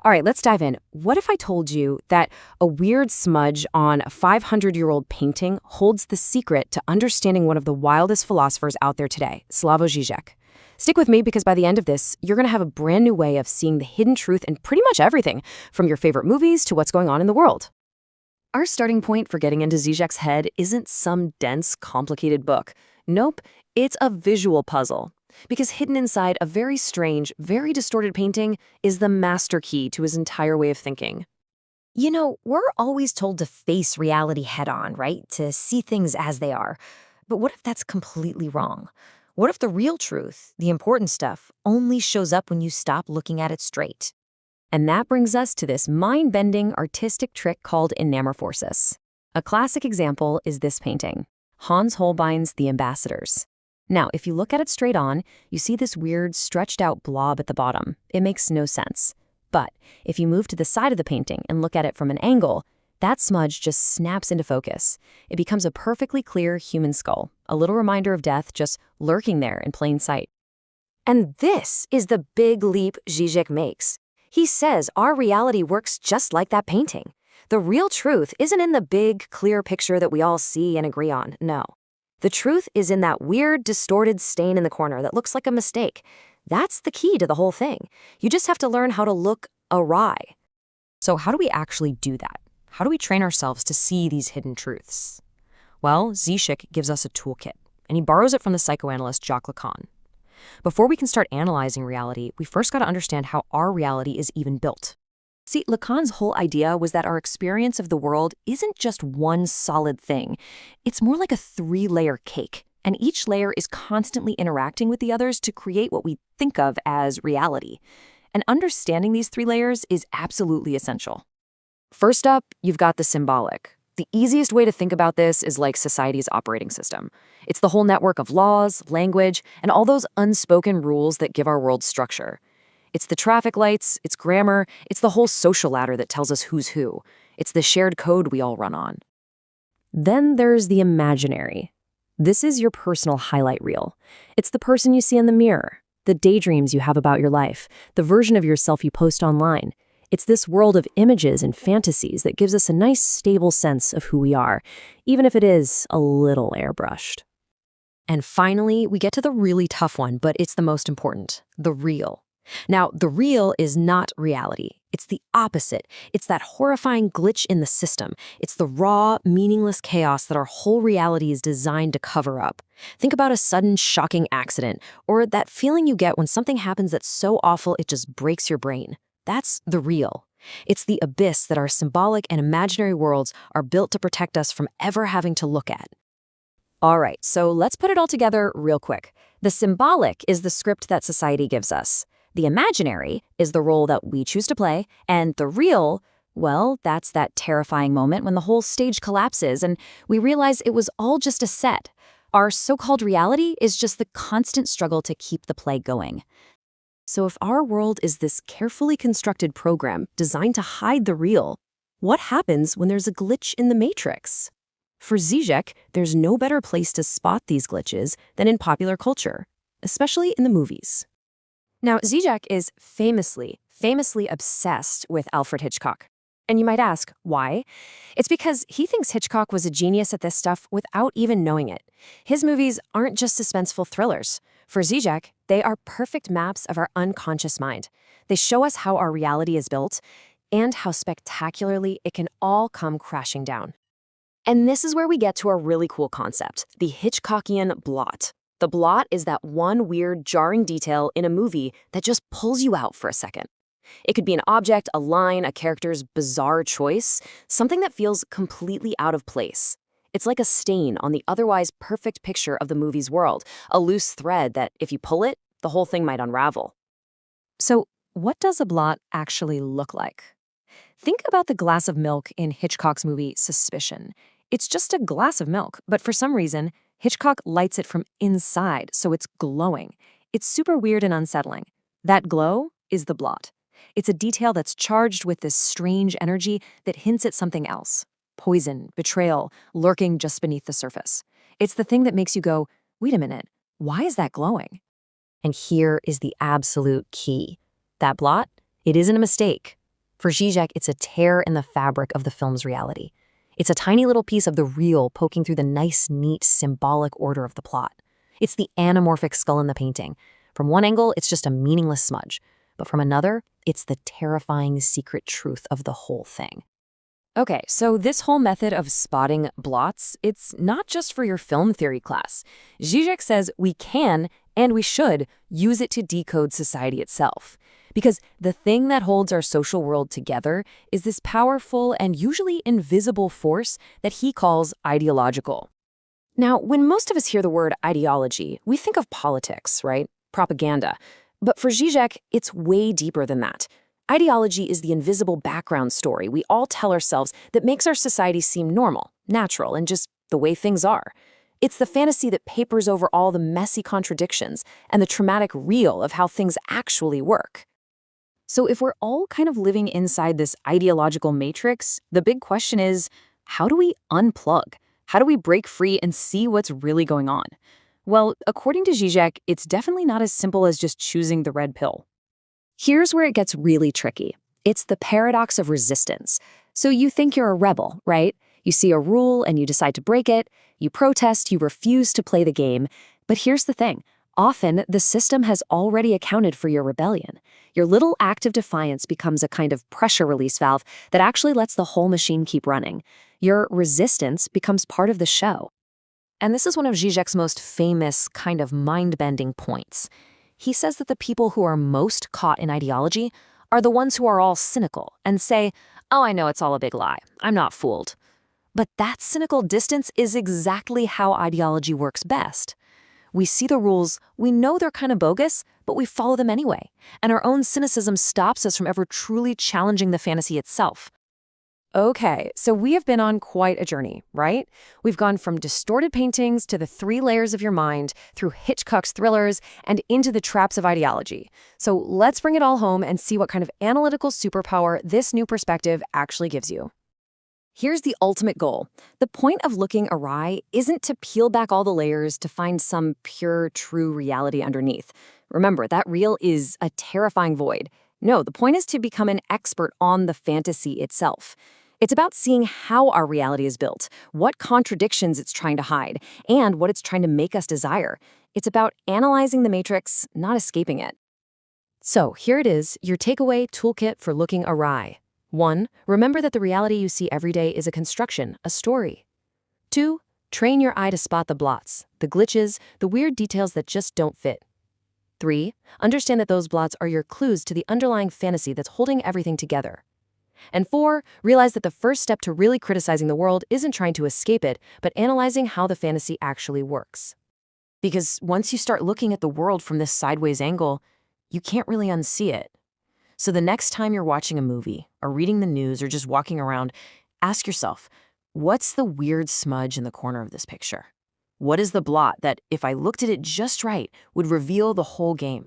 All right, let's dive in. What if I told you that a weird smudge on a 500-year-old painting holds the secret to understanding one of the wildest philosophers out there today, Slavoj Žižek? Stick with me because by the end of this, you're going to have a brand new way of seeing the hidden truth in pretty much everything, from your favorite movies to what's going on in the world. Our starting point for getting into Zizek's head isn't some dense, complicated book. Nope, it's a visual puzzle. Because hidden inside a very strange, very distorted painting is the master key to his entire way of thinking. You know, we're always told to face reality head-on, right? To see things as they are. But what if that's completely wrong? What if the real truth, the important stuff, only shows up when you stop looking at it straight? And that brings us to this mind-bending artistic trick called anamorphosis. A classic example is this painting, Hans Holbein's The Ambassadors. Now, if you look at it straight on, you see this weird, stretched-out blob at the bottom. It makes no sense. But if you move to the side of the painting and look at it from an angle, that smudge just snaps into focus. It becomes a perfectly clear human skull, a little reminder of death just lurking there in plain sight. And this is the big leap Žižek makes. He says our reality works just like that painting. The real truth isn't in the big, clear picture that we all see and agree on, no. The truth is in that weird, distorted stain in the corner that looks like a mistake. That's the key to the whole thing. You just have to learn how to look awry. So how do we actually do that? How do we train ourselves to see these hidden truths? Well, Zizek gives us a toolkit, and he borrows it from the psychoanalyst Jacques Lacan. Before we can start analyzing reality, we first got to understand how our reality is even built. See, Lacan's whole idea was that our experience of the world isn't just one solid thing. It's more like a 3-layer cake, and each layer is constantly interacting with the others to create what we think of as reality. And understanding these 3 layers is absolutely essential. First up, you've got the symbolic. The easiest way to think about this is like society's operating system. It's the whole network of laws, language, and all those unspoken rules that give our world structure. It's the traffic lights, it's grammar, it's the whole social ladder that tells us who's who. It's the shared code we all run on. Then there's the imaginary. This is your personal highlight reel. It's the person you see in the mirror, the daydreams you have about your life, the version of yourself you post online. It's this world of images and fantasies that gives us a nice, stable sense of who we are, even if it is a little airbrushed. And finally, we get to the really tough one, but it's the most important, the real. Now, the real is not reality. It's the opposite. It's that horrifying glitch in the system. It's the raw, meaningless chaos that our whole reality is designed to cover up. Think about a sudden, shocking accident, or that feeling you get when something happens that's so awful it just breaks your brain. That's the real. It's the abyss that our symbolic and imaginary worlds are built to protect us from ever having to look at. All right, so let's put it all together real quick. The symbolic is the script that society gives us. The imaginary is the role that we choose to play, and the real, well, that's that terrifying moment when the whole stage collapses and we realize it was all just a set. Our so-called reality is just the constant struggle to keep the play going. So if our world is this carefully constructed program designed to hide the real, what happens when there's a glitch in the matrix? For Zizek, there's no better place to spot these glitches than in popular culture, especially in the movies. Now, Zizek is famously obsessed with Alfred Hitchcock. And you might ask, why? It's because he thinks Hitchcock was a genius at this stuff without even knowing it. His movies aren't just suspenseful thrillers. For Zizek, they are perfect maps of our unconscious mind. They show us how our reality is built and how spectacularly it can all come crashing down. And this is where we get to a really cool concept, the Hitchcockian blot. The blot is that one weird, jarring detail in a movie that just pulls you out for a second. It could be an object, a line, a character's bizarre choice, something that feels completely out of place. It's like a stain on the otherwise perfect picture of the movie's world, a loose thread that, if you pull it, the whole thing might unravel. So, what does a blot actually look like? Think about the glass of milk in Hitchcock's movie Suspicion. It's just a glass of milk, but for some reason, Hitchcock lights it from inside, so it's glowing. It's super weird and unsettling. That glow is the blot. It's a detail that's charged with this strange energy that hints at something else. Poison, betrayal, lurking just beneath the surface. It's the thing that makes you go, wait a minute, why is that glowing? And here is the absolute key. That blot, it isn't a mistake. For Zizek, it's a tear in the fabric of the film's reality. It's a tiny little piece of the real poking through the nice, neat, symbolic order of the plot. It's the anamorphic skull in the painting. From one angle, it's just a meaningless smudge. But from another, it's the terrifying secret truth of the whole thing. Okay, so this whole method of spotting blots, it's not just for your film theory class. Zizek says we can, and we should, use it to decode society itself. Because the thing that holds our social world together is this powerful and usually invisible force that he calls ideological. Now, when most of us hear the word ideology, we think of politics, right? Propaganda. But for Zizek, it's way deeper than that. Ideology is the invisible background story we all tell ourselves that makes our society seem normal, natural, and just the way things are. It's the fantasy that papers over all the messy contradictions and the traumatic real of how things actually work. So if we're all kind of living inside this ideological matrix, the big question is, how do we unplug? How do we break free and see what's really going on? Well, according to Zizek, it's definitely not as simple as just choosing the red pill. Here's where it gets really tricky. It's the paradox of resistance. So you think you're a rebel, right? You see a rule and you decide to break it. You protest, you refuse to play the game. But here's the thing. Often, the system has already accounted for your rebellion. Your little act of defiance becomes a kind of pressure release valve that actually lets the whole machine keep running. Your resistance becomes part of the show. And this is one of Zizek's most famous kind of mind-bending points. He says that the people who are most caught in ideology are the ones who are all cynical and say, "Oh, I know it's all a big lie. I'm not fooled." But that cynical distance is exactly how ideology works best. We see the rules, we know they're kind of bogus, but we follow them anyway. And our own cynicism stops us from ever truly challenging the fantasy itself. Okay, so we have been on quite a journey, right? We've gone from distorted paintings to the 3 layers of your mind, through Hitchcock's thrillers, and into the traps of ideology. So let's bring it all home and see what kind of analytical superpower this new perspective actually gives you. Here's the ultimate goal. The point of looking awry isn't to peel back all the layers to find some pure, true reality underneath. Remember, that real is a terrifying void. No, the point is to become an expert on the fantasy itself. It's about seeing how our reality is built, what contradictions it's trying to hide, and what it's trying to make us desire. It's about analyzing the matrix, not escaping it. So here it is, your takeaway toolkit for looking awry. 1. Remember that the reality you see every day is a construction, a story. 2. Train your eye to spot the blots, the glitches, the weird details that just don't fit. 3. Understand that those blots are your clues to the underlying fantasy that's holding everything together. And 4. Realize that the first step to really criticizing the world isn't trying to escape it, but analyzing how the fantasy actually works. Because once you start looking at the world from this sideways angle, you can't really unsee it. So the next time you're watching a movie, or reading the news, or just walking around, ask yourself, what's the weird smudge in the corner of this picture? What is the blot that, if I looked at it just right, would reveal the whole game?